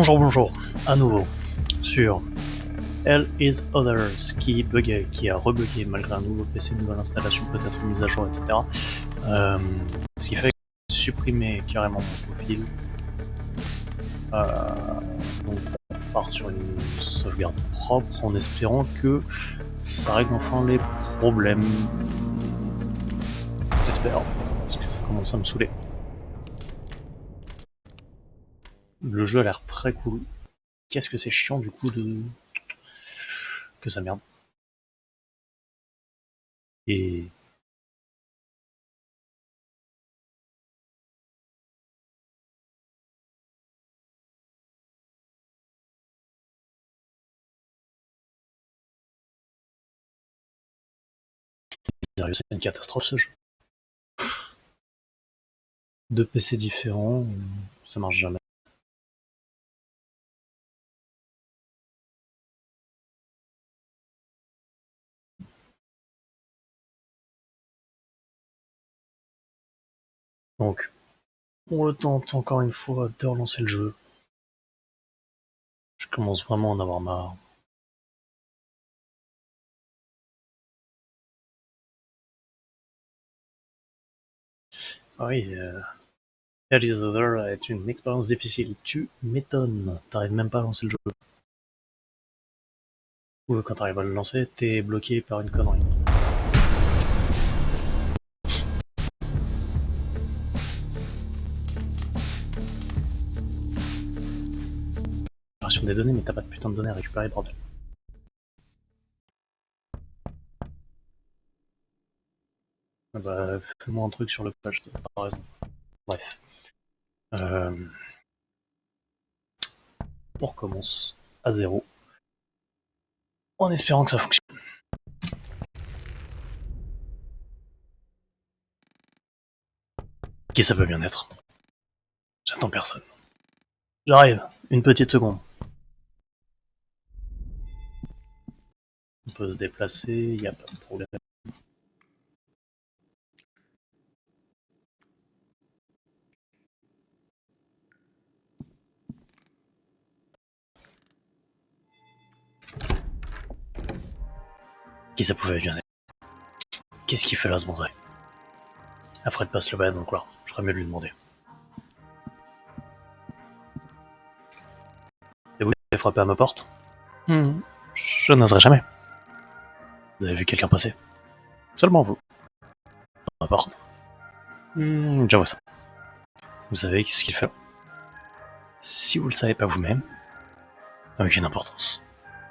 Bonjour, à nouveau, sur Hell is Others, qui buguait, qui a rebugué malgré un nouveau PC, une nouvelle installation, peut-être une mise à jour, etc. Ce qui fait que j'ai supprimé carrément mon profil. Donc on part sur une sauvegarde propre en espérant que ça règle enfin les problèmes. J'espère, parce que ça commence à me saouler. Le jeu a l'air très cool. Qu'est-ce que c'est chiant du coup de... que ça merde. Et sérieux, c'est une catastrophe ce jeu. Deux PC différents, ça marche jamais. Donc, on le tente encore une fois de relancer le jeu. Je commence vraiment à en avoir marre. Ah oui, Hell is Other est une expérience difficile. Tu m'étonnes, t'arrives même pas à lancer le jeu. Ou quand t'arrives à le lancer, t'es bloqué par une connerie. Récupération des données, mais t'as pas de putain de données à récupérer, bordel. Ah bah, fais-moi un truc sur le page, t'as raison. Bref. On recommence à zéro. En espérant que ça fonctionne. Qui ça peut bien être? J'attends personne. J'arrive, une petite seconde. On peut se déplacer, y a pas de problème. Qui ça pouvait bien être? Qu'est-ce qu'il fait là, ce bandit? Alfred passe le balai dans le couloir. Je ferais mieux de lui demander. Et vous avez frappé à ma porte? Je n'oserais jamais. Vous avez vu quelqu'un passer? Seulement vous. À ma porte. Je vois ça. Vous savez ce qu'il fait? Si vous le savez pas vous-même, avec une importance.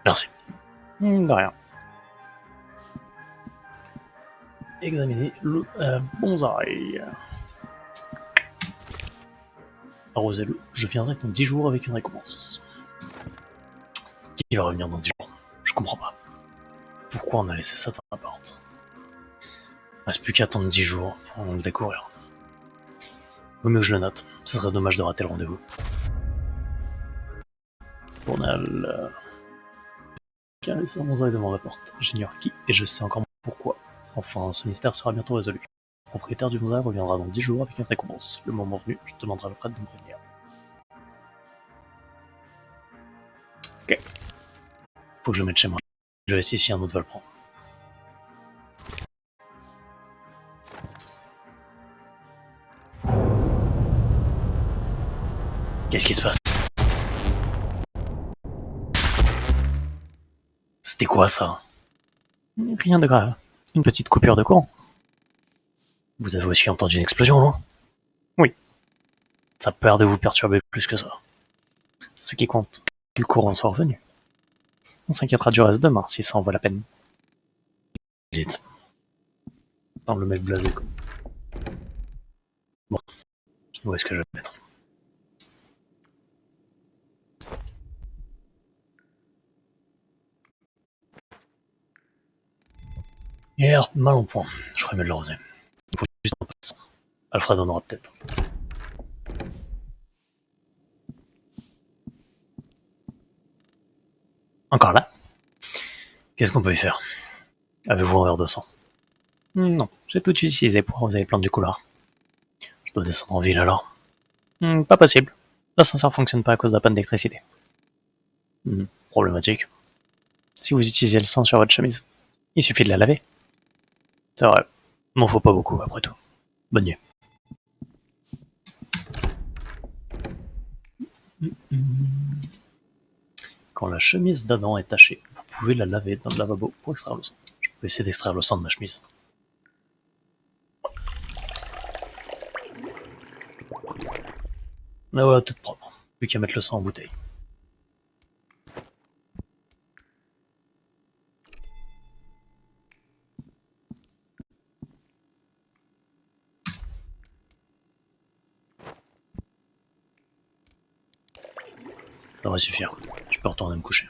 Merci. De rien. Examinez le bonsaï. Arrosez-le. Je viendrai dans 10 jours avec une récompense. Qui va revenir dans 10 jours? Je comprends pas. Pourquoi on a laissé ça devant la porte? Il reste plus qu'à attendre 10 jours pour le découvrir. Vaut mieux que je le note. Ce serait dommage de rater le rendez-vous. Journal. Qui a laissé un bonsaï devant ma porte? J'ignore qui et je sais encore pourquoi. Enfin, ce mystère sera bientôt résolu. Le propriétaire du bonsaï reviendra dans 10 jours avec une récompense. Le moment venu, je demanderai à Alfred de me prévenir. Ok. Faut que je le mette chez moi. Je vais essayer si un autre va le prendre. Qu'est-ce qui se passe? C'était quoi ça? Rien de grave. Une petite coupure de courant. Vous avez aussi entendu une explosion, non? Oui. Ça a peur de vous perturber plus que ça. Ce qui compte, que le courant soit revenu. On s'inquiétera du reste demain, si ça en vaut la peine. Dites. Semble le mec blasé, quoi. Bon. Où est-ce que je vais le mettre? Hier, mal en point. Je ferais mieux de l'arroser. Il faut juste un passant. Alfred en aura peut-être. Encore là? Qu'est-ce qu'on peut y faire? Avez-vous un verre de sang? Non, j'ai tout utilisé pour arroser les plantes du couloir. Je dois descendre en ville alors? Pas possible. L'ascenseur fonctionne pas à cause de la panne d'électricité. Problématique. Si vous utilisez le sang sur votre chemise, il suffit de la laver. C'est vrai. M'en faut pas beaucoup, après tout. Bonne nuit. Quand la chemise d'Adam est tachée, vous pouvez la laver dans le lavabo pour extraire le sang. Je peux essayer d'extraire le sang de ma chemise. La voilà toute propre. Plus qu'à mettre le sang en bouteille. Ça devrait suffire. Je peux retourner me coucher.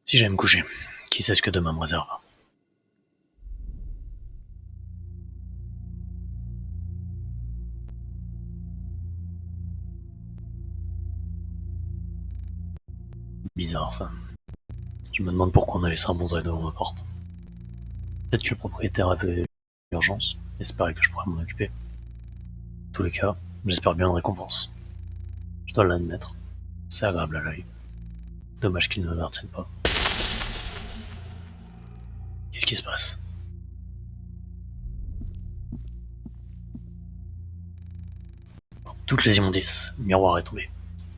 Si j'aime me coucher, qui sait ce que demain me réserve. Bizarre ça. Je me demande pourquoi on a laissé un bonsaï devant ma porte. Peut-être que le propriétaire avait urgence, espérait que je pourrais m'en occuper. En tous les cas, j'espère bien une récompense. Je dois l'admettre. C'est agréable à l'œil. Dommage qu'il ne m'appartienne pas. Qu'est-ce qui se passe? Toutes les immondices, le miroir est tombé.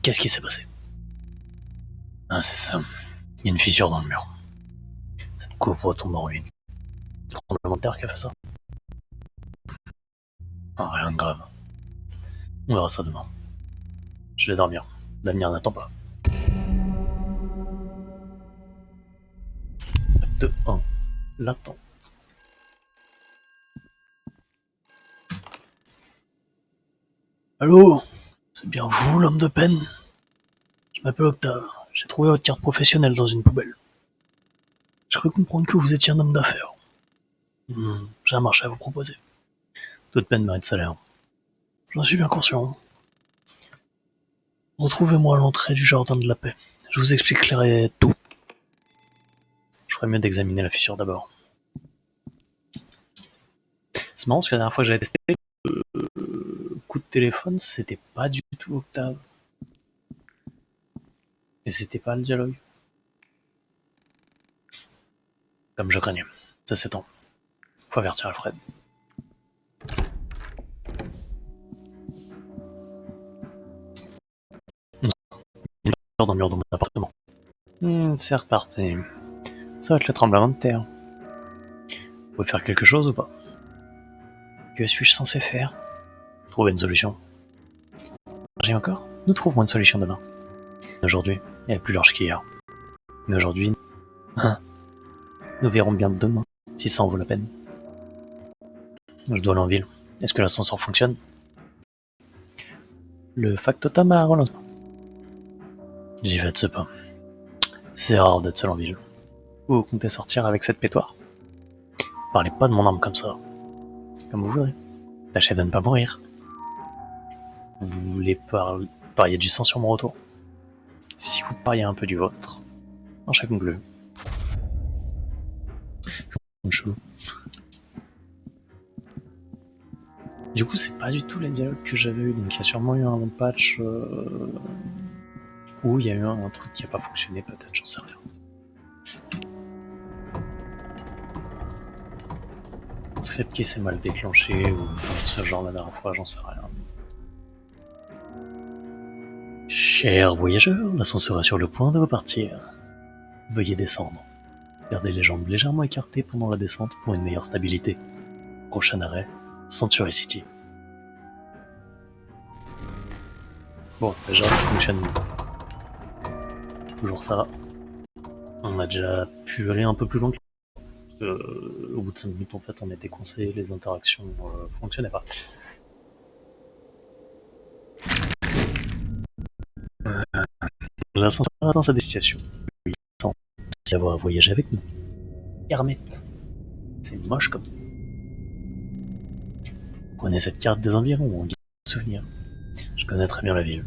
Qu'est-ce qui s'est passé? Ah, c'est ça. Il y a une fissure dans le mur. Cette couvre tombe en ruine. Le tremblement de terre qui a fait ça? Ah, rien de grave. On verra ça demain. Je vais dormir. L'avenir n'attend pas. 2, 1. L'attente. Allô? C'est bien vous, l'homme de peine? Je m'appelle Octave. J'ai trouvé votre carte professionnelle dans une poubelle. Je cru comprendre que vous étiez un homme d'affaires. J'ai un marché à vous proposer. Toute peine mérite salaire. J'en suis bien conscient. Retrouvez-moi à l'entrée du jardin de la paix. Je vous expliquerai tout. Je ferais mieux d'examiner la fissure d'abord. C'est marrant parce que la dernière fois que j'avais testé, coup de téléphone, c'était pas du tout Octave. Et c'était pas le dialogue. Comme je craignais. Ça s'étend. Faut avertir Alfred. Il va dormir dans mon appartement. C'est reparti. Ça va être le tremblement de terre. Vous pouvez faire quelque chose ou pas? Que suis-je censé faire? Trouver une solution. J'ai encore? Nous trouverons une solution demain. Aujourd'hui, elle est plus large qu'hier. Mais aujourd'hui, nous verrons bien demain si ça en vaut la peine. Je dois aller en ville. Est-ce que l'ascenseur fonctionne? Le factotum a relancé. J'y vais de ce pas. C'est rare d'être seul en ville. Vous comptez sortir avec cette pétoire? Parlez pas de mon arme comme ça. Comme vous voudrez. Tâchez de ne pas mourir. Vous voulez parier du sang sur mon retour? Si vous pariez un peu du vôtre, en chacun bleu. C'est chelou. Du coup, c'est pas du tout les dialogues que j'avais eu, donc il y a sûrement eu un patch où il y a eu un truc qui a pas fonctionné, peut-être, j'en sais rien. Un script qui s'est mal déclenché, ou ce genre la dernière fois, j'en sais rien. Chers voyageurs, l'ascenseur est sur le point de repartir. Veuillez descendre. Gardez les jambes légèrement écartées pendant la descente pour une meilleure stabilité. Prochain arrêt, Century City. Bon, déjà ça fonctionne. Toujours ça. On a déjà pu aller un peu plus loin que au bout de 5 minutes en fait on était coincé, les interactions fonctionnaient pas. L'ascenseur a atteint sa destination. Il semble avoir voyagé avec nous. Hermette. C'est moche comme. Prenez cette carte des environs en guise de souvenir. Je connais très bien la ville.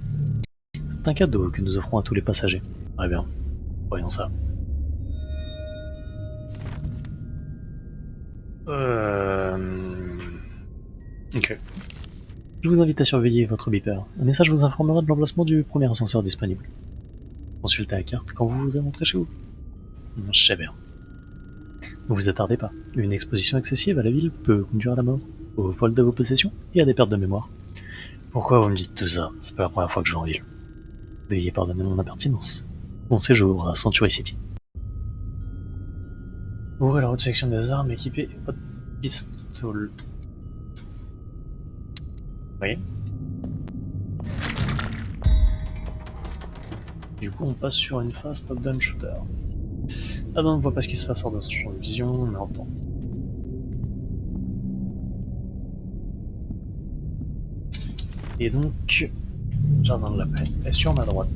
C'est un cadeau que nous offrons à tous les passagers. Très bien. Voyons ça. Ok. Je vous invite à surveiller votre beeper. Un message vous informera de l'emplacement du premier ascenseur disponible. Consultez la carte quand vous voudrez rentrer chez vous. Je sais bien. Ne vous attardez pas. Une exposition excessive à la ville peut conduire à la mort, au vol de vos possessions et à des pertes de mémoire. Pourquoi vous me dites tout ça? C'est pas la première fois que je vais en ville. Veuillez pardonner mon impertinence. Bon séjour à Century City. Ouvrez la haute section des armes, équipez votre pistolet. Oui. Du coup, on passe sur une phase top-down shooter. Ah non, on ne voit pas ce qui se passe hors de ce champ de vision, mais on entend. Et donc, Jardin de la Paix est sur ma droite.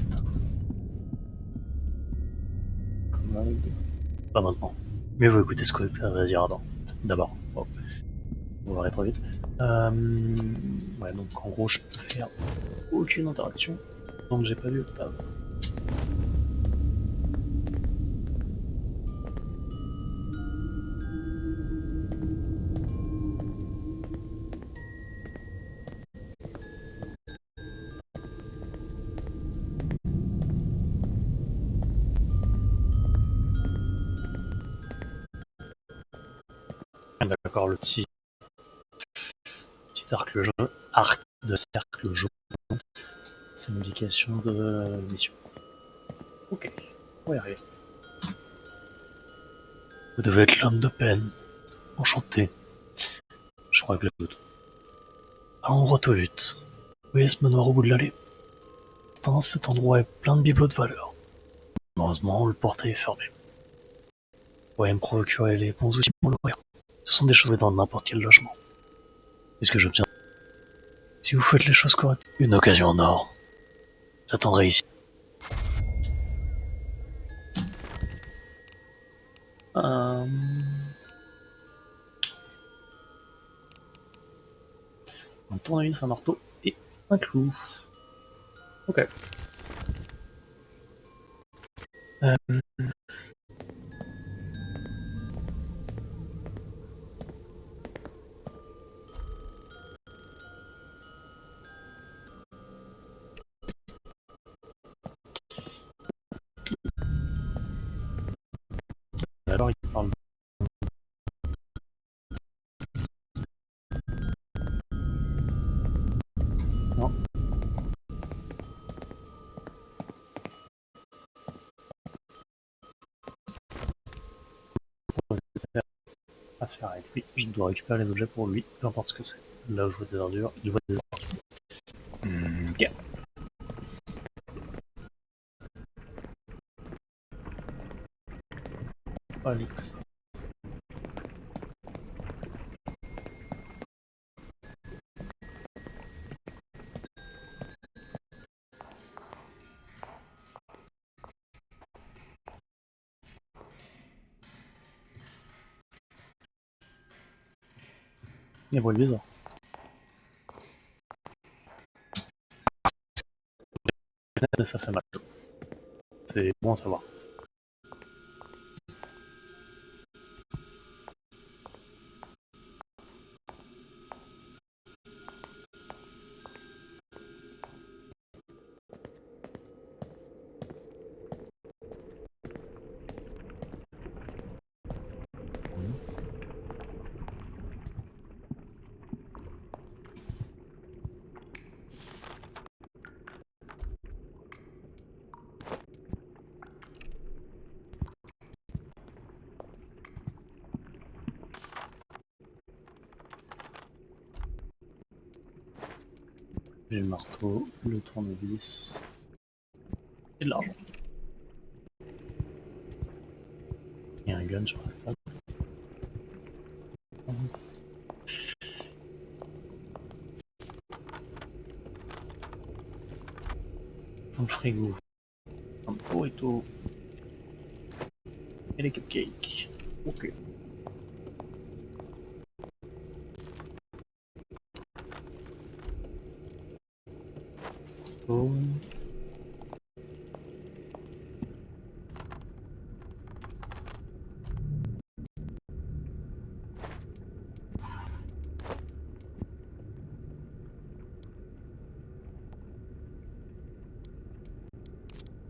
Commode. Pas maintenant. Mais vous écoutez ce que ça va dire d'abord. Oh, on va aller trop vite. Ouais, donc en gros, je peux faire aucune interaction tant que j'ai pas vu Octave. D'accord, le petit arc de cercle jaune, c'est une indication de mission. Ok, on va y arriver. Vous devez être l'homme de peine. Enchanté. Je crois que le tout. Allons droit au but. Vous voyez ce manoir au bout de l'allée? Cet endroit est plein de bibelots de valeur. Malheureusement, le portail est fermé. Vous pourriez me procurer les bons outils pour l'ouvrir. Ce sont des choses dans n'importe quel logement. Est-ce que j'obtiens? Si vous faites les choses correctes, une occasion en or. J'attendrai ici. Un tournevis, un marteau et un clou. Ok. Euh, alors il parle. Non. Affaire avec lui. Je dois récupérer les objets pour lui, peu importe ce que c'est. Là où je vois des ordures, il voit des ordures. Ok. Allez. Il voit le bizarre. Ça fait mal. C'est bon à savoir. J'ai le marteau, le tournevis et de l'argent. Et un gun sur la table. Dans le frigo, un burrito et les cupcakes. Ok. Oh.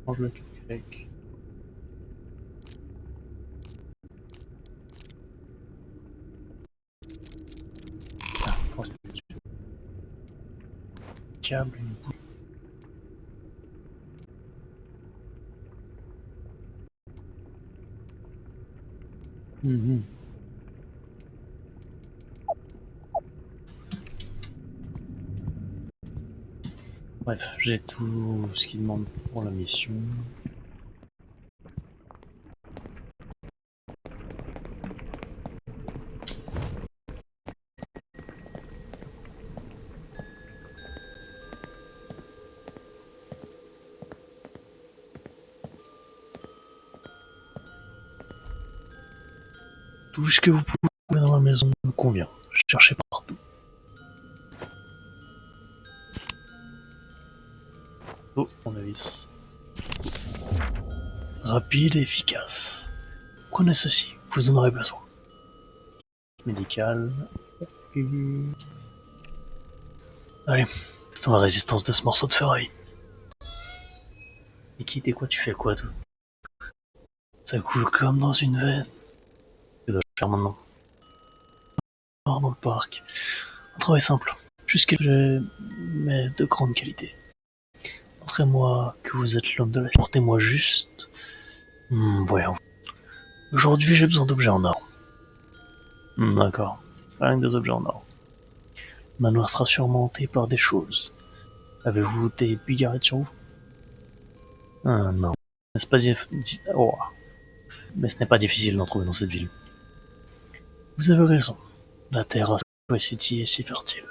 Mange le cupcake. Ah, comment ça s'appelle? Câble, une boule. Mhm. Bref, j'ai tout ce qu'il demande pour la mission. Tout ce que vous pouvez trouver dans la maison me convient. Cherchez partout. Oh, on a vis. Rapide et efficace. Prenez ceci, vous en aurez besoin. Médical. Allez, testons la résistance de ce morceau de ferraille. Et qui t'es quoi? Tu fais quoi, toi? Ça coule comme dans une veine. Que dois-je faire maintenant? Dehors dans le parc. Un travail simple. Juste que j'ai, mais de grande qualité. Montrez-moi que vous êtes l'homme de la... Portez-moi juste... voyons. Aujourd'hui, j'ai besoin d'objets en or. D'accord. Rien que des objets en or. Le manoir sera surmonté par des choses. Avez-vous des bigarrettes sur vous? Non. N'est-ce pas oh. Mais ce n'est pas difficile d'en trouver dans cette ville. Vous avez raison. La terre à Square City est si fertile.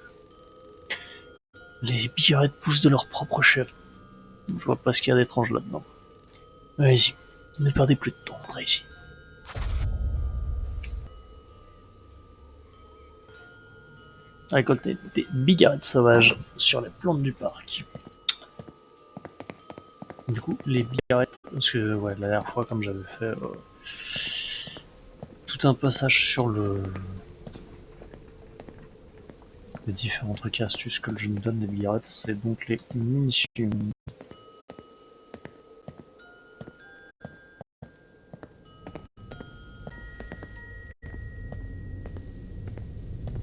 Les bigarrettes poussent de leur propre chef. Je vois pas ce qu'il y a d'étrange là-dedans. Allez-y. Ne perdez plus de temps, on ici. Récolter des bigarrettes sauvages sur les plantes du parc. Du coup, les bigarrettes, parce que ouais, la dernière fois, comme j'avais fait tout un passage sur les différents trucs et astuces que le jeu nous donne des bigarrettes, c'est donc les munitions.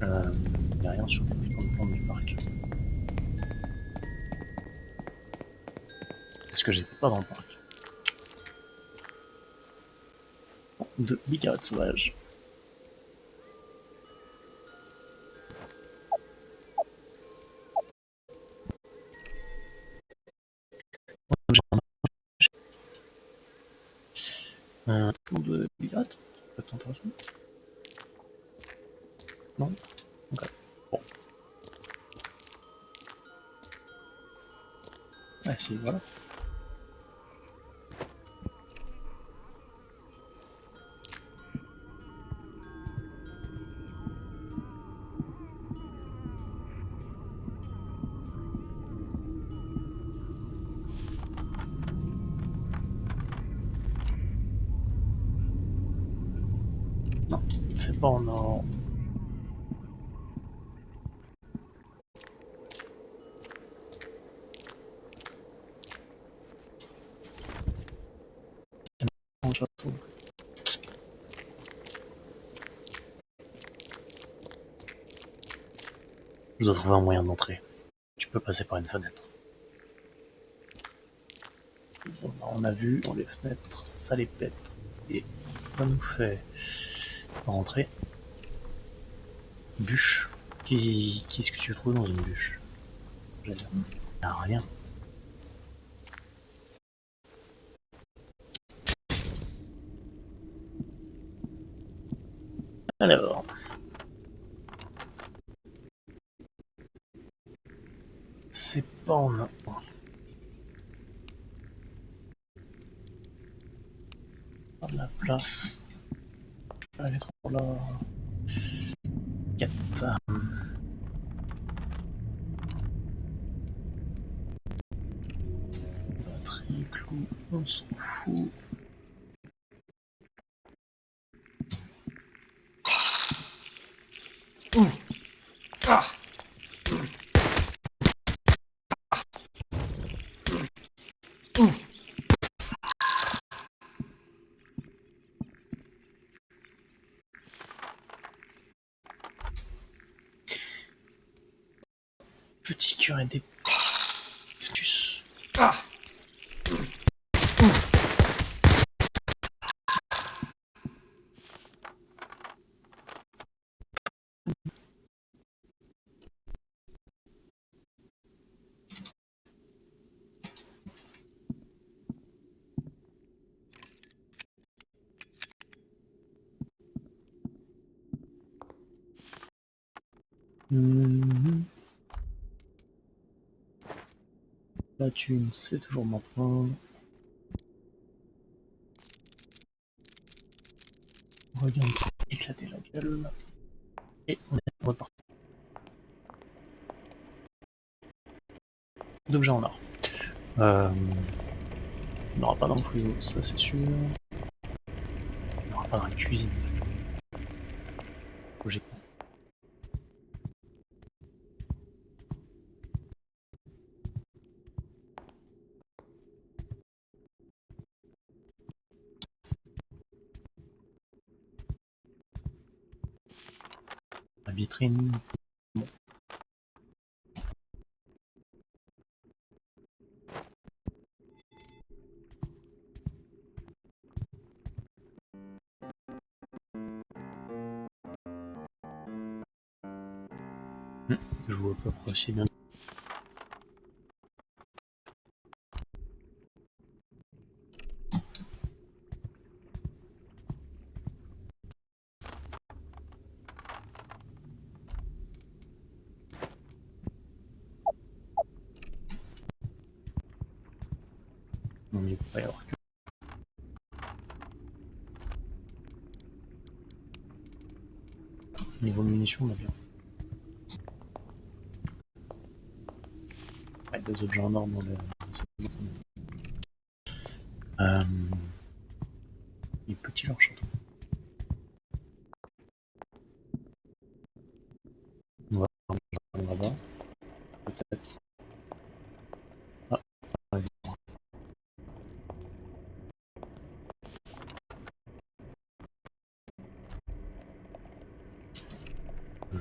Il n'y a rien sur tes putains de plantes du parc. Est-ce que j'étais pas dans le parc? De bigarrettes sauvages. De bigarrettes? Ça peut être intéressant. Non? Ok. Bon. Ah si, voilà. Non, c'est pas en or. Je dois trouver un moyen d'entrer. Tu peux passer par une fenêtre. Bon, bah, on a vu dans les fenêtres, ça les pète. Et ça nous fait rentrer. Bûche. Qu'est-ce que tu trouves dans une bûche? Il n'y a rien. Alors. C'est pas en or. Pas de la place. Elle est trop là. 4. Batterie, clou, on s'en fout. Petit curé des... Tus. Ah. La thune, c'est toujours maintenant. Regarde ça, éclater la gueule. Et on est reparti. D'objets en or. Il n'y aura pas dans le frigo, ça c'est sûr. Il n'y aura pas dans la cuisine. Logiquement. La vitrine. Bon. Je vois à peu près aussi bien. On y va y avoir que. Niveau munitions, on a bien. Ouais, des objets en or dans le. Il est petit leur château. On va là-bas. Peut-être. Ah, vas-y.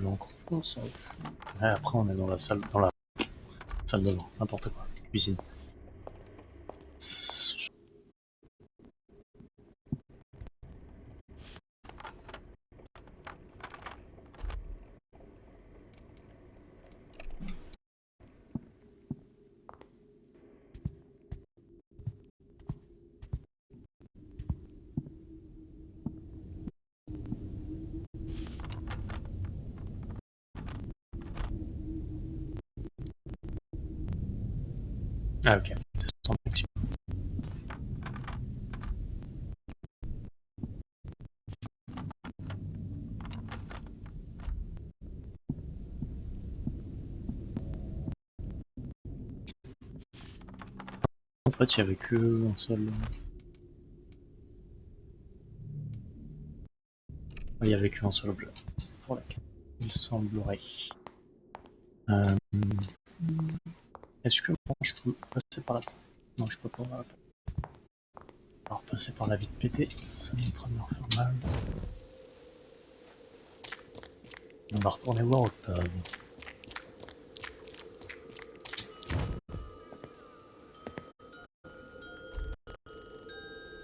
L'encre, on s'en fout. Ouais, après, on est dans la salle de bain, n'importe quoi. Cuisine. Ah, ok. C'est sans actif. En fait, il y avait que un seul. Il y avait qu'un seul objet. Pour la carte. Il semblerait. Euh... Est-ce que bon, je peux passer par là? Non, je peux pas. Alors, passer par la vitre pétée, ça m'étonnerait de me faire mal. On va retourner voir Octave.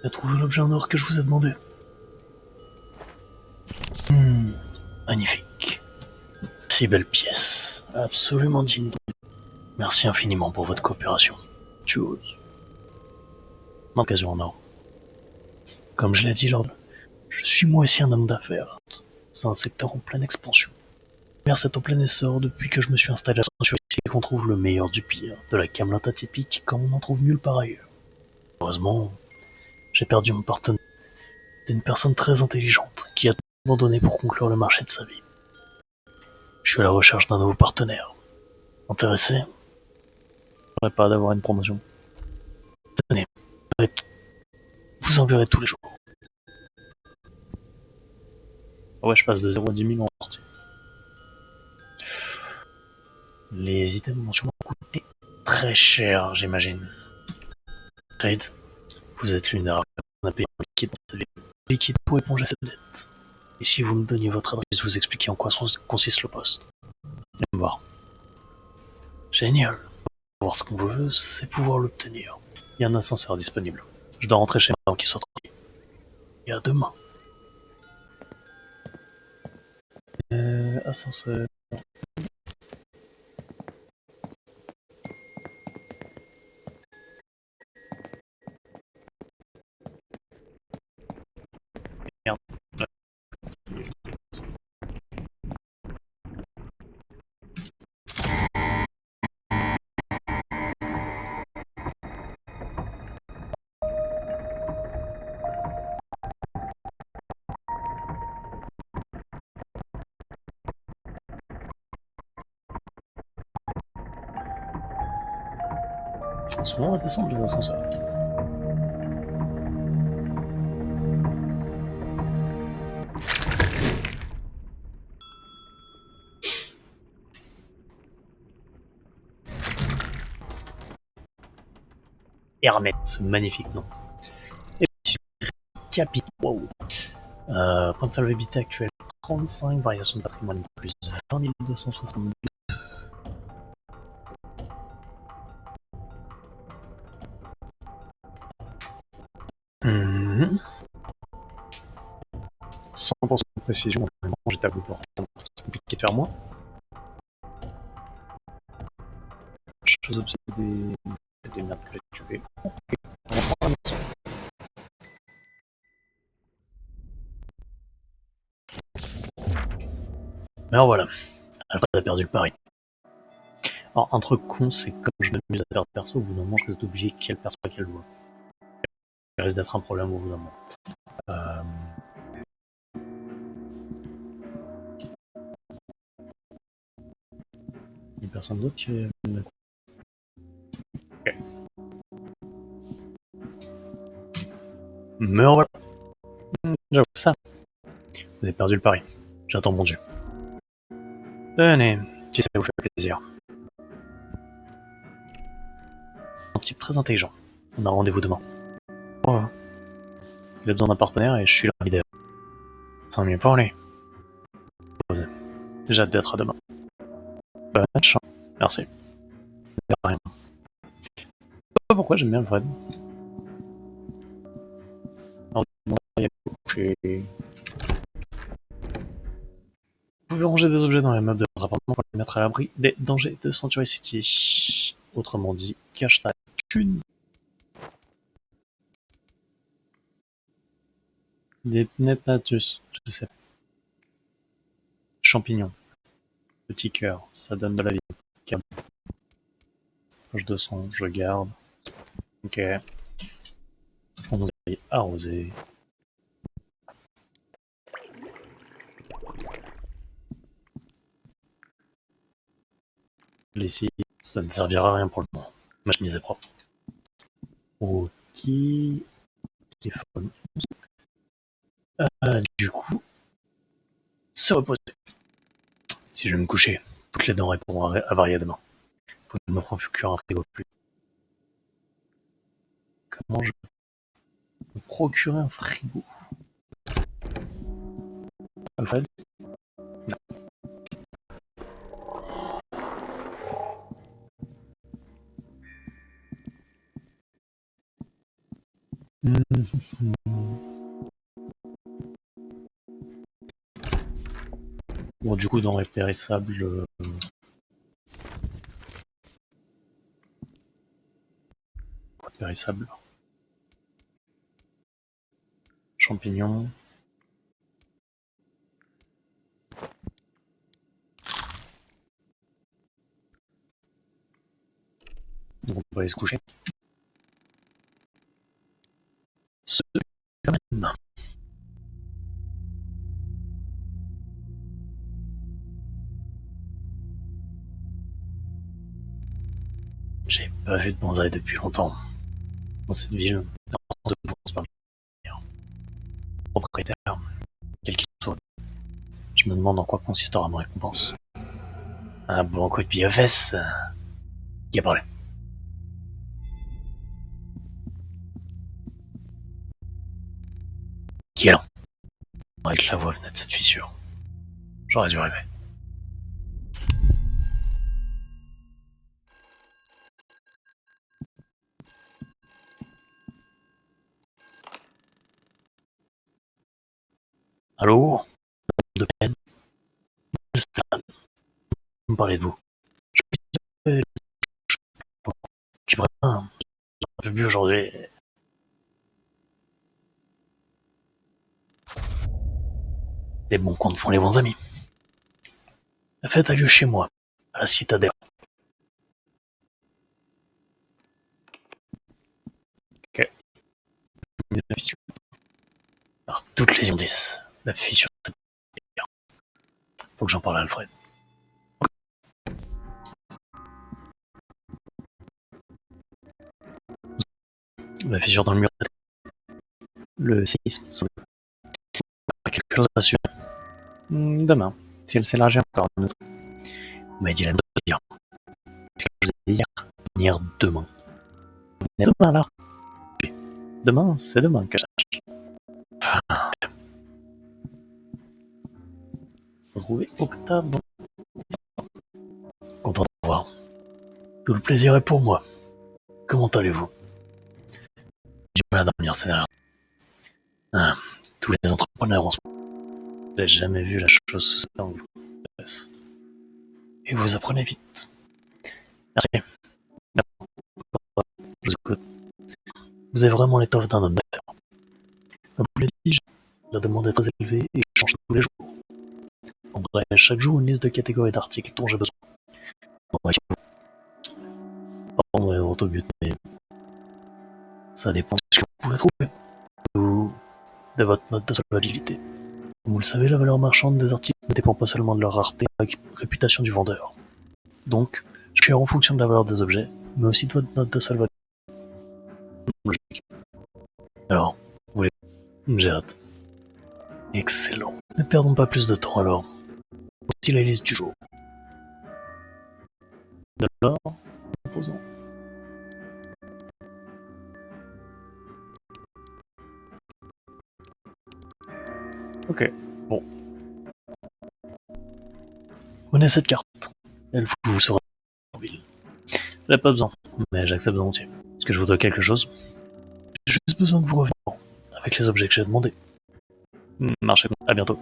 Il a trouvé l'objet en or que je vous ai demandé. Magnifique. Si belle pièce. Absolument digne. Merci infiniment pour votre coopération. Chose. Occasion en or. Comme je l'ai dit lors de... Je suis moi aussi un homme d'affaires. C'est un secteur en pleine expansion. Le commerce est en plein essor depuis que je me suis installé à Saint-Suisse et qu'on trouve le meilleur du pire, de la camelot atypique comme on n'en trouve nulle part ailleurs. Heureusement, j'ai perdu mon partenaire. C'est une personne très intelligente qui a tout abandonné pour conclure le marché de sa vie. Je suis à la recherche d'un nouveau partenaire. Intéressé? Je ne pas d'avoir une promotion. Tenez, vous en verrez tous les jours. Ouais, je passe de 0 à 10 000 en sortie. Les items vont sûrement coûter très cher, j'imagine. Trade, vous êtes l'une des rares personnes à payer en liquide dans cette ville. Liquide pour éponger cette dette. Et si vous me donniez votre adresse, vous expliquer en quoi consiste le poste. Viens me voir. Génial. Voir ce qu'on veut, c'est pouvoir l'obtenir. Il y a un ascenseur disponible. Je dois rentrer chez moi avant qu'il soit tranquille. Et à demain. Ascenseur. Merde. Souvent, on va descendre les ascenseurs. Hermès, ce magnifique nom. Et puis, capite. Wow. Point de solvabilité actuel 35, variation de patrimoine plus 20 262. Mmh. 100% de précision, j'ai tableau portant, c'est compliqué de faire moi. Chose obsédée, des merdes que j'ai tuées. Mais alors voilà, Alfred a perdu le pari. Alors, un truc con, c'est comme je m'amuse à faire de perso, au bout d'un moment, je risque d'oublier quel perso à quel doigt. Ça risque d'être un problème au bout d'un moment. Il n'y a personne d'autre qui est... Ok. Mais voilà. J'avoue ça. Vous avez perdu le pari. J'attends mon dieu. Tenez, si ça vous fait plaisir. Un type très intelligent. On a rendez-vous demain. Ouais. Il a besoin d'un partenaire et je suis là leader. Tant mieux pour lui. J'ai hâte d'être à demain. Bonne chance. Merci. De rien. Je sais pas pourquoi j'aime bien Alfred. Alors, il y a couché. Vous pouvez ranger des objets dans les meubles de votre appartement pour les mettre à l'abri des dangers de Century City. Autrement dit, cache ta thune. Des Nepnatus, je sais. Champignons. Petit cœur, ça donne de la vie. Cam. Je descends, je garde. Ok. On nous a arrosé. Ici, ça ne servira à rien pour le moment. Ma chemise est propre. Ok. Téléphone. Du coup, se reposer. Si je vais me coucher, toutes les denrées pourront avarier demain. Faut que je me procure un frigo plus. Comment je peux me procurer un frigo? Alfred? Non. Bon, du coup, denrées périssables. Quoi de périssable? Champignons. Donc on peut aller se coucher. Ce quand même. J'ai pas vu de bonsaï depuis longtemps. Dans cette ville, de pouvoir se propriétaire, quel qu'il soit. Je me demande en quoi consistera ma récompense. Un bon coup de pied aux fesses. Qui a parlé? Qui est là? Avec la voix venait de cette fissure. J'aurais dû rêver. Allô? De peine? Vous me parlez de vous. Je suis vraiment un peu bu aujourd'hui. Les bons comptes font les bons amis. La fête a lieu chez moi, à la citadelle. Ok. La fissure. Par toutes les immondices. La fissure. Faut que j'en parle à Alfred. La fissure dans le mur. Le séisme. Ça a quelque chose à assurer. Demain, si elle s'élargit encore à nous. Vous m'avez dit la même chose hier. Ce que je vous ai dit hier. Venir demain. Venez demain alors. Demain, c'est demain que je sache. Retrouver Octave. Content de vous voir. Tout le plaisir est pour moi. Comment allez-vous? J'ai du mal à dormir ces dernières. Ah, tous les entrepreneurs en ce moment. J'ai jamais vu la chose sous cet angle. Et vous apprenez vite. Merci. Je vous écoute. Vous avez vraiment l'étoffe d'un homme d'affaires. Comme je vous l'ai dit, la demande est très élevée et change tous les jours. On voudrait chaque jour une liste de catégories d'articles dont j'ai besoin. Pardon, votre but, mais ça dépend de ce que vous pouvez trouver. Ou de votre note de solvabilité. Comme vous le savez, la valeur marchande des articles ne dépend pas seulement de leur rareté, de la réputation du vendeur. Donc, je suis en fonction de la valeur des objets, mais aussi de votre note de solvabilité. Logique. Alors, vous voulez... J'ai hâte. Excellent. Ne perdons pas plus de temps alors. Voici la liste du jour. De l'or, composant. Ok, bon. Prenez cette carte. Elle vous sera en ville. J'ai pas besoin, mais j'accepte volontiers. Est-ce que je vous dois quelque chose? J'ai juste besoin que vous reveniez avec les objets que j'ai demandés. Marchez, à bientôt.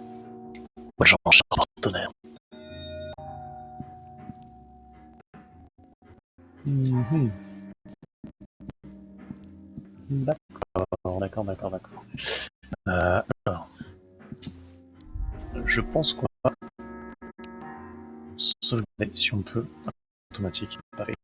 Bonne chance, cher partenaire. D'accord. Alors, je pense qu'on va sauvegarder si on peut. Automatique, pareil.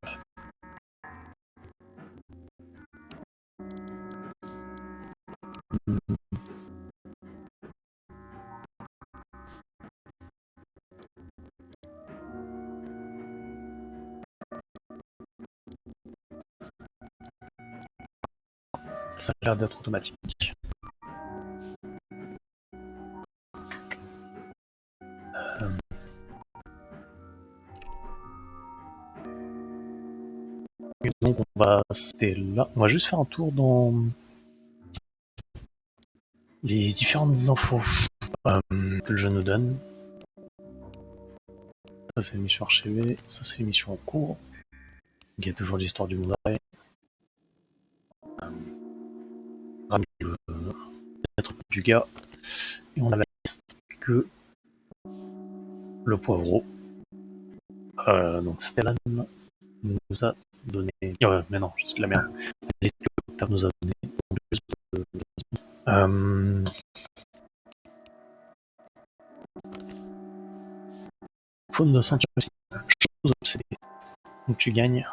Ça a l'air d'être automatique. Et donc on va rester là. On va juste faire un tour dans les différentes infos que le jeu nous donne. Ça c'est l'émission archivée, ça c'est l'émission en cours. Il y a toujours l'histoire du monde arrêt. Le lettre du gars. Et on a la liste que le poivreau. Donc Stellan nous a donné. Mais non, c'est de la merde. La liste que Octave nous a donné. Faune de ceinture, chose obsédée. Donc tu gagnes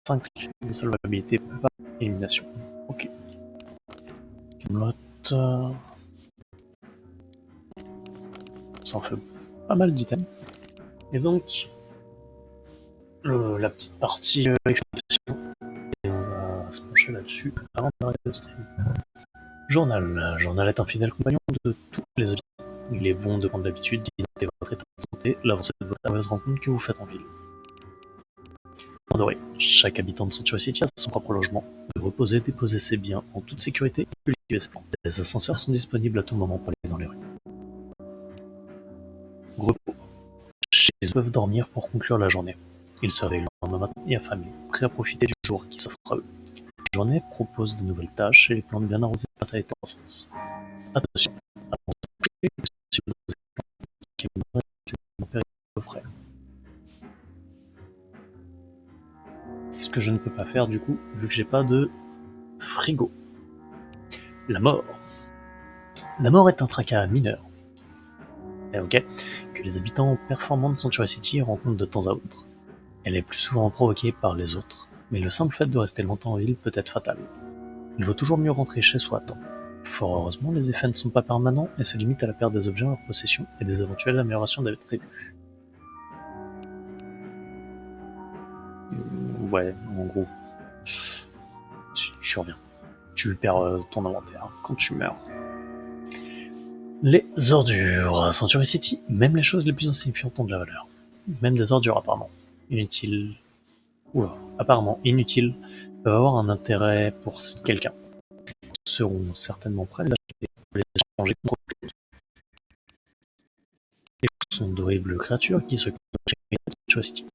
5 de solvabilité par élimination. Ok. Camelot. Ça en fait pas mal d'items. Et donc, la petite partie exploration. Et on va se pencher là-dessus avant d'arrêter le stream. Journal. Journal est un fidèle compagnon de tous les habitants. Il est bon de prendre l'habitude d'y noter votre état de santé, l'avancée de votre mauvaise rencontre que vous faites en ville. Doré. Chaque habitant de Sanctuary City a son propre logement, peut reposer, déposer ses biens en toute sécurité et cultiver ses plantes. Les ascenseurs sont disponibles à tout moment pour aller dans les rues. Repos. Chez eux, ils peuvent dormir pour conclure la journée. Ils se réveillent le lendemain matin et affamés, prêts à profiter du jour qui s'offre à eux. La journée propose de nouvelles tâches et les plantes bien arrosées passent à l'état de croissance. Attention, avant de coucher, qui aimerait que mon père offrait. Ce que je ne peux pas faire du coup, vu que j'ai pas de frigo. La mort. La mort est un tracas mineur, ok, que les habitants performants de Sanctuary City rencontrent de temps à autre. Elle est plus souvent provoquée par les autres, mais le simple fait de rester longtemps en ville peut être fatal. Il vaut toujours mieux rentrer chez soi à temps. Fort heureusement, les effets ne sont pas permanents et se limitent à la perte des objets en leur possession et des éventuelles améliorations d'attributs. Ouais, en gros. Tu reviens. Tu perds ton inventaire quand tu meurs. Les ordures. À Sanctuary City, même les choses les plus insignifiantes ont de la valeur. Même des ordures apparemment inutiles, apparemment inutiles, peuvent avoir un intérêt pour quelqu'un. Ils seront certainement prêts à les acheter ou les échanger contre autre chose. Les choses sont d'horribles créatures qui se cachent dans Sanctuary City.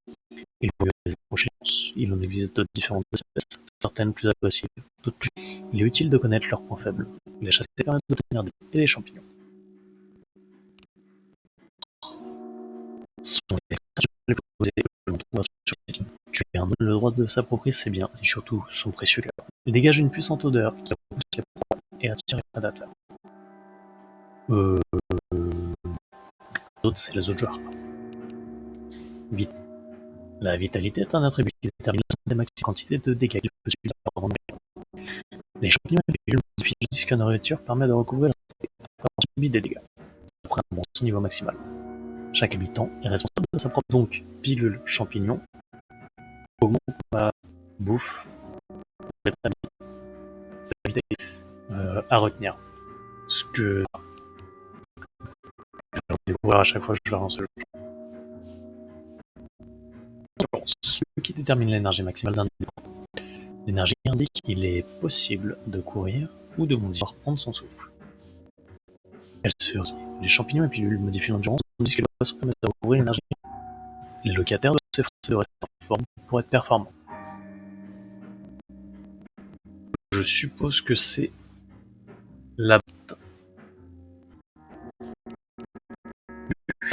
Il faut les approcher. Il en existe de différentes espèces, certaines plus agressives, d'autres plus. Il est utile de connaître leurs points faibles. Les chasser permet d'obtenir des et des champignons. Ce sont les créatures les plus posées que l'on trouve sur le site. Tu as le droit de s'approprier ses biens et surtout son précieux cœur. Il dégage une puissante odeur qui repousse les proies et attire les prédateurs. D'autres, c'est les autres joueurs. Vite. La vitalité est un attribut qui détermine la maximum quantité de dégâts qu'il peut subir par moment. Les champignons et les pilules modifient le disque de nourriture permet de recouvrir la santé après avoir subi des dégâts, après un bon son niveau maximal. Chaque habitant est responsable de sa propre donc pilule champignon augmente ma bouffe à retenir. Ce que je vais découvrir à chaque fois que je vais lancer le jeu. Ce qui détermine l'énergie maximale d'un habitant. L'énergie indique qu'il est possible de courir ou de bondir pour prendre son souffle. Elle se réussit. Les champignons et pilules modifient l'endurance tandis que les poissons permettent de recouvrir l'énergie. Les locataires doivent s'efforcer de rester en forme pour être performants. Je suppose que c'est la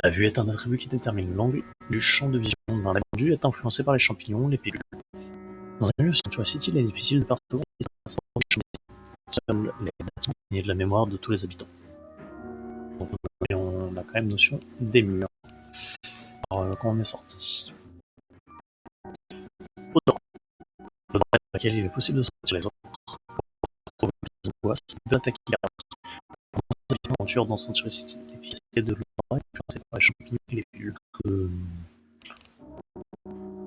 La vue est un attribut qui détermine l'angle du champ de vision d'un individu est influencé par les champignons, les pilules. Dans un lieu Sanctuary City, il est difficile de percevoir les informations du champignons. Seuls les bâtiments sont de la mémoire de tous les habitants. Donc on a quand même notion des murs. Alors, quand on est sorti. Odorat. L'odorat avec laquelle il est possible de sentir les autres, pour provoquer des angoisses, d'attaquer l'aventure dans Sanctuary City. L'efficacité de l'odorat est influencée par les champignons et les pilules.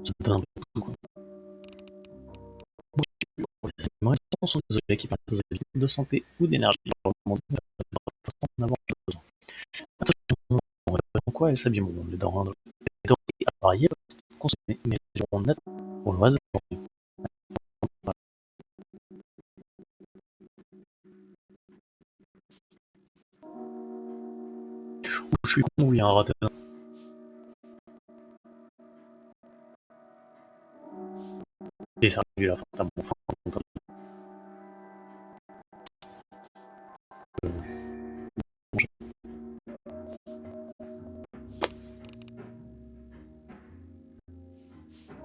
Ça me donne un peu de tout, quoi. Les aliments essentiels sont des objets qui permettent aux habitants de santé ou d'énergie. Leur demander en avoir besoin. Attention, on répète en quoi elles s'abîmeront. Les denrées appareillées peuvent être consommées, mais elles dureront net pour le reste de la journée. Je suis con ou il y a un raté. Et ça a vu la fin de mon frère.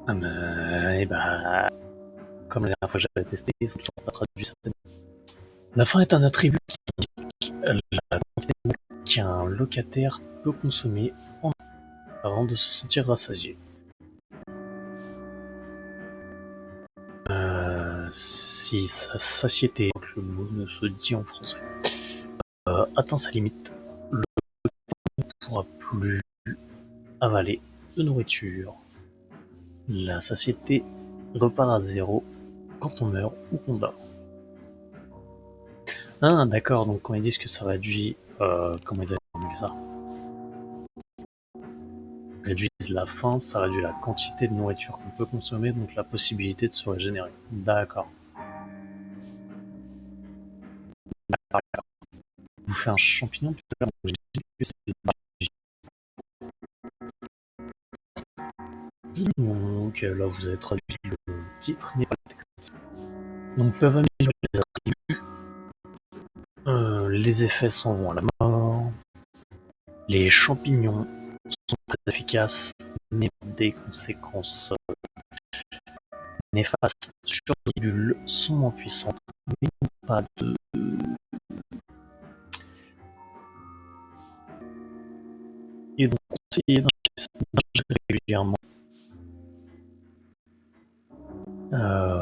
Ah mais bah, comme la dernière fois que j'avais testé, c'est toujours pas traduit certainement. La faim est un attribut qui indique la quantité qu'un locataire peut consommer avant de se sentir rassasié. Si sa satiété, le mot ne se dit en français, atteint sa limite, le locataire ne pourra plus avaler de nourriture. La satiété repart à zéro quand on meurt ou qu'on dort. Ah d'accord, donc quand ils disent que ça réduit, comment ils avaient formulé ça? Réduisent la faim, ça réduit la quantité de nourriture qu'on peut consommer, donc la possibilité de se régénérer. D'accord. Bouffer un champignon tout à l'heure, j'ai dit que c'est de la magie. Donc là vous avez traduit le titre, mais pas le texte. Donc peuvent améliorer les attributs. Les effets s'en vont à la mort. Les champignons sont très efficaces, mais des conséquences néfastes sur les cellules sont moins puissantes, mais n'ont pas de... Il est donc conseillé d'injecter régulièrement.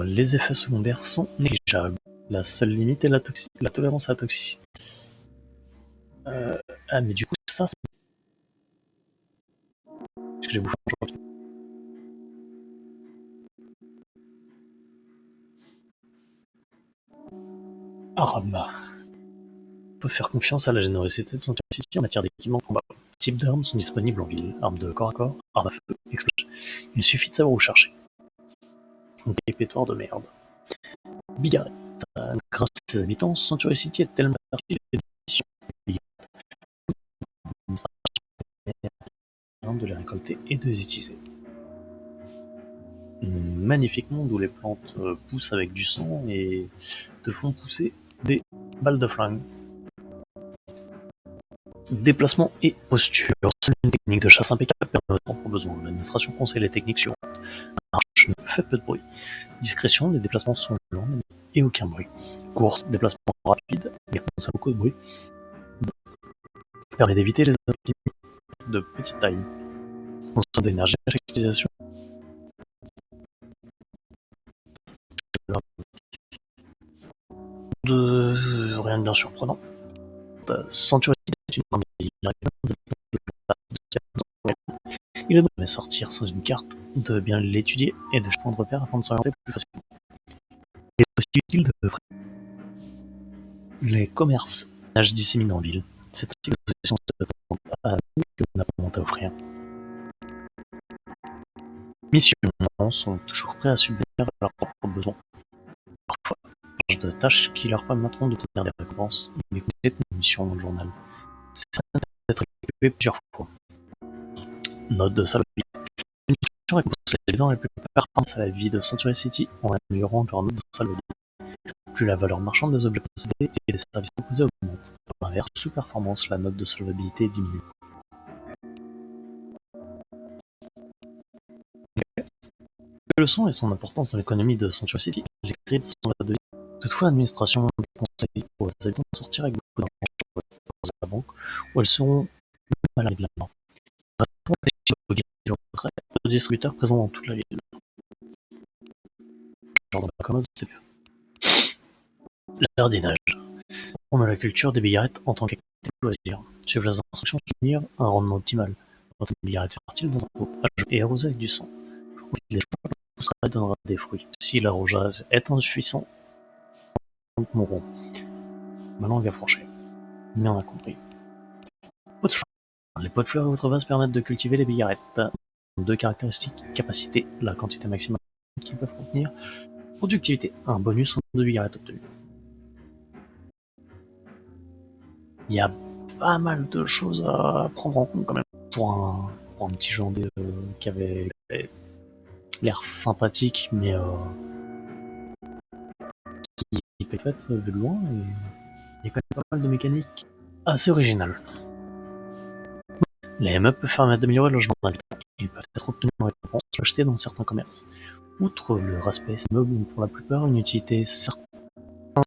Les effets secondaires sont négligeables. La seule limite est la tolérance à la toxicité. Mais du coup, ça, c'est... Parce que j'ai bouffé un champignon. Armes. On peut faire confiance à la générosité de Sanctuary City en matière d'équipement de combat. Types d'armes sont disponibles en ville. Armes de corps à corps, armes à feu, explosives. Il suffit de savoir où chercher. Donc, pétoire de merde. Bigarette. Grâce à ses habitants, Sanctuary City est tellement fertile d'éditions de les récolter et de les utiliser. Magnifique monde où les plantes poussent avec du sang et te font pousser des balles de flingue. Déplacement et posture. Seule une technique de chasse impeccable permet votre propre besoin. L'administration conseille les techniques suivantes. Marche, ne fait peu de bruit. Discrétion, les déplacements sont lents et aucun bruit. Course, déplacement rapide, mais ça a beaucoup de bruit. Permet d'éviter les attaques de petite taille. Consomme d'énergie à chaque utilisation. Rien de bien surprenant. Sanctuary est une grande ville. Il est donc sortir sans une carte, de bien l'étudier et de points de repère afin de s'orienter plus facilement. Il est aussi utile de les commerces nagent disséminés en ville. C'est ainsi que l'association à nous que l'on a pas à offrir. Missions sont toujours prêts à subvenir à leurs propres besoins. Parfois, de tâches qui leur permettront d'obtenir des récompenses, mais complètent une mission dans le journal. C'est d'être équipé plusieurs fois. Note de salopie. Une mission récompense les habitants les plus performants à la vie de Sanctuary City en améliorant leur note de salopie. Plus la valeur marchande des objets possédés et des services proposés augmente. À l'inverse, sous performance, la note de solvabilité diminue. Le leçon et son importance dans l'économie de Sanctuary City, les crédits sont la deuxième. Toutefois, l'administration conseille aux habitants de sortir avec beaucoup d'argent sur la banque, où elles seront mal régulièrement. Le distributeur présent dans toute la ville. Genre de commode, c'est bien. Le jardinage. On a la culture des bigarrettes en tant qu'activité de loisir. Suivre les instructions pour obtenir un rendement optimal. Quand une bigarrette fertile dans un pot et arrosée avec du sang. Au fil des jours, la poussera et donnera des fruits. Si l'arrosage est insuffisant, mourront. Ma langue a fourché. Mais on a compris. Pot de fleurs. Les pots de fleurs et autres vases permettent de cultiver les bigarrettes. Deux caractéristiques, capacité, la quantité maximale qu'ils peuvent contenir. Productivité, un bonus de bigarrettes obtenu. Il y a pas mal de choses à prendre en compte quand même pour un petit jeu qui avait l'air sympathique, mais qui est fait vu de loin. Et il y a quand même pas mal de mécaniques assez originales. Les immeubles peuvent permettre d'améliorer le logement d'habitants. Ils peuvent être obtenus en récompense ou achetés dans certains commerces. Outre leur aspect, ces meubles ont pour la plupart une utilité certaine.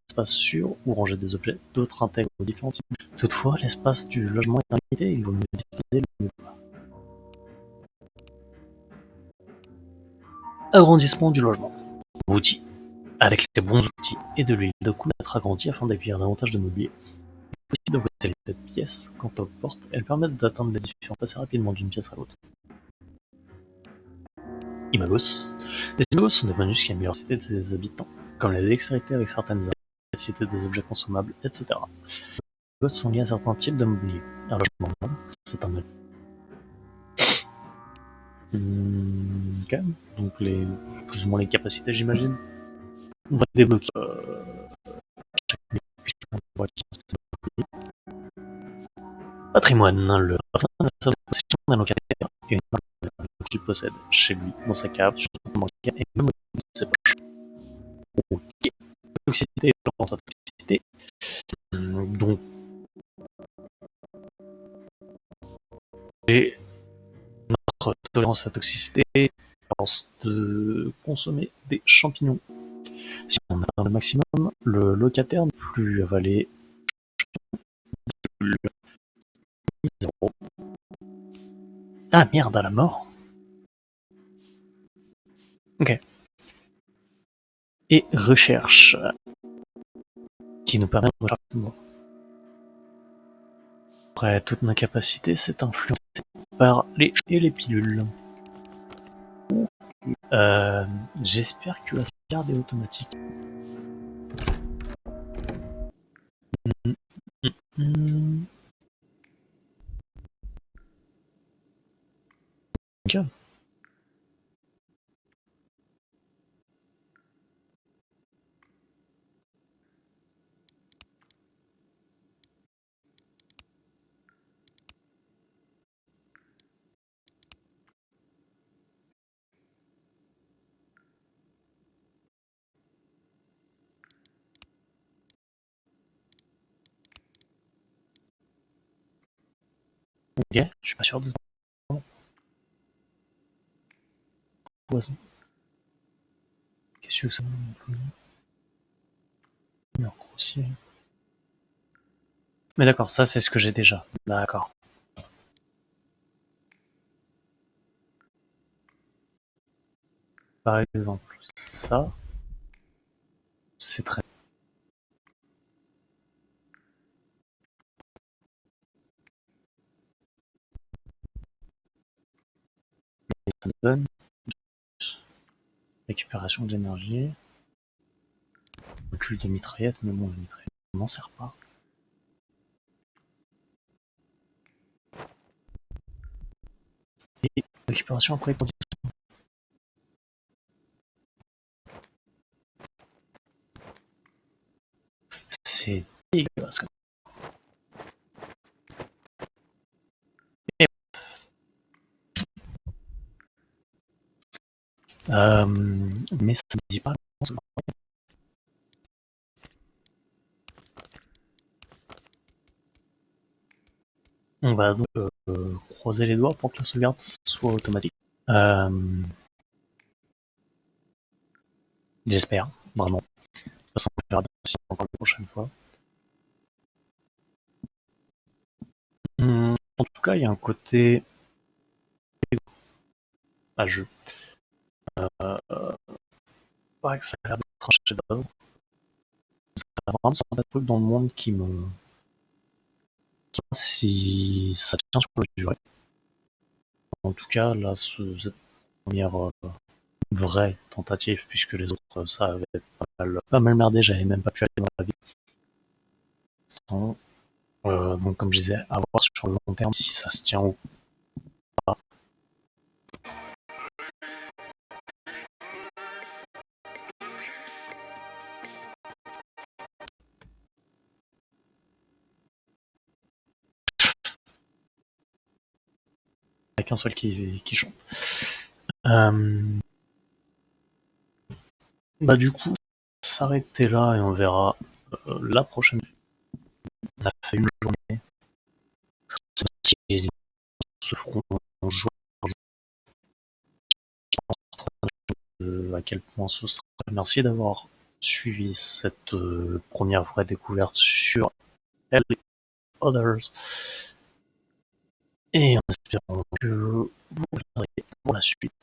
Espace sûr où ranger des objets, d'autres intègrent différents types. Toutefois, l'espace du logement est limité et il vaut mieux disposer le mieux. Agrandissement du logement. Outils. Avec les bons outils et de l'huile de coude être agrandi afin d'accueillir davantage de mobilier. Il est possible de voici cette pièce. Quant aux portes, elles permettent d'atteindre les différents assez rapidement d'une pièce à l'autre. Imagos. Les imagos sont des bonus qui améliorent la cité des habitants, comme la dextérité avec certaines armes, la cité des objets consommables, etc. Les imagos sont liés à certains types de mobilier. Un logement, c'est un ok. Donc plus ou moins les capacités, j'imagine. On va débloquer patrimoine. Le patrimoine est la possession d'un locataire et une part qu'il possède chez lui, dans sa cave, sur son compte bancaire et même dans ses poches. Ok. Toxicité, tolérance à toxicité. Donc tolérance à la toxicité, tolérance de consommer des champignons. Si on atteint le maximum, le locataire ne peut plus avaler le 0. Ah merde, à la mort. Ok. Et recherche, qui nous permet de rechercher. Après, toute ma capacité, c'est influencé par les et les pilules. J'espère que la sauvegarde est automatique. Ok. Ok, je suis pas sûr de poison. Qu'est-ce que ça me grossier. Mais d'accord, ça c'est ce que j'ai déjà. D'accord. Par exemple, ça, c'est très. Ça donne récupération d'énergie, recul de mitraillette, mais bon, la mitraillette ne m'en sert pas. Et récupération après condition. C'est dégueulasse. Mais ça ne dit pas. On va donc croiser les doigts pour que la sauvegarde soit automatique. J'espère, vraiment. De toute façon, on verra d'ici encore la prochaine fois. En tout cas, il y a un côté à jeu. Pas que ça a l'air d'être un chef-d'œuvre. Ça a vraiment un truc dans le monde qui me. Si ça tient sur le durée. En tout cas, là, cette première vraie tentative, puisque les autres, ça avait pas mal merdé, j'avais même pas pu aller dans la vie. Sans, donc, comme je disais, à voir sur le long terme si ça se tient ou pas. Avec un seul qui chante. Bah, du coup, s'arrêter là et on verra la prochaine. On a fait une journée. Si se feront jouer à quel point ce sera. Merci d'avoir suivi cette première vraie découverte sur Elle et Others. Et en espérant que vous viendrez pour la suite.